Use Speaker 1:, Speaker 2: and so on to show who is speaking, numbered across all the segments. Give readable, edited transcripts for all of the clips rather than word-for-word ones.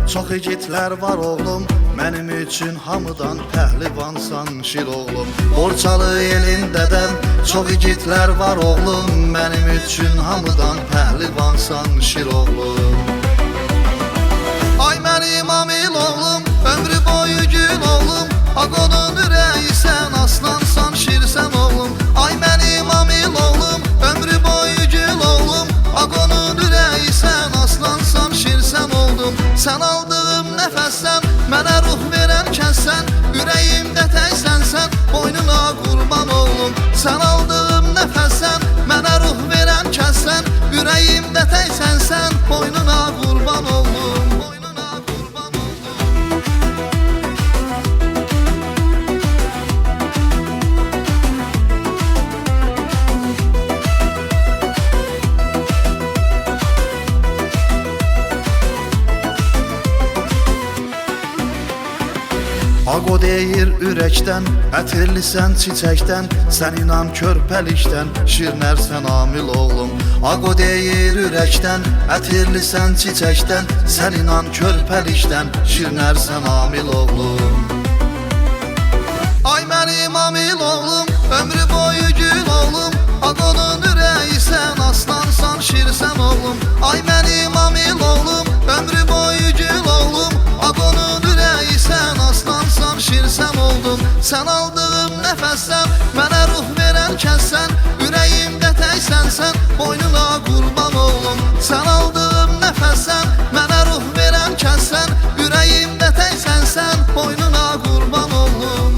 Speaker 1: Çox igidlər var oğlum, mənim üçün hamıdan pəhlivansan şir oğlum. Borçalı elindədən çox igidlər var oğlum, mənim üçün hamıdan pəhlivansan şir oğlum. Ay mənim amil oğlum, ömrü boyu gül oğlum, Aqonun ürəyi sən, aslansan şirsən oğlum. Ay mənim amil oğlum, ömrü boyu gül oğlum, Aqonun ürəyi sən, aslansan şirsən oldum. Sən aldığım nəfəssən, mənə ruh verən kəssən, ürəyimdə təksənsən, boynuna qurban oğlum. Sən aldığım nəfəssən, mənə ruh verən kəssən, ürəyimdə təksənsən, boynuna qurban oğlum. Aqo deyir ürəkdən, ətirlisən çiçəkdən, sən inan körpəlikdən, şirnərsən amil oğlum. Aqo deyir ürəkdən, ətirlisən çiçəkdən, sən inan körpəlikdən, şirnərsən amil oğlum. Ay mənim amil oğlum, ömrü boyu gül oğlum, Aqonun ürəyi sən, aslansan şirsən oğlum. Ay mənim amil oğlum, ömrü boyu gül oğlum, Aqonun ürəyi sən, aslansan şirsən oldum. Sən aldığım nəfəssən, mənə ruh verən kəssən, ürəyimdə təksənsən, boynuna qurban oğlum. Sən aldığım nəfəssən, mənə ruh verən kəssən, ürəyimdə təksənsən, boynuna qurban oğlum.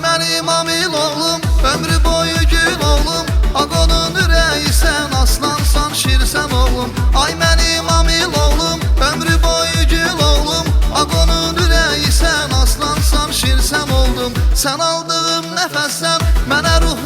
Speaker 1: Mənim amil oğlum, ömrü boyu gül oğlum, Aqonun ürəyi sən, aslansan şirsən oğlum. Ay mənim amil oğlum, ömrü boyu gül oğlum, Aqonun ürəyi sən, aslansan şirsən oldum. Sən aldığım nəfəssən, mənə ruh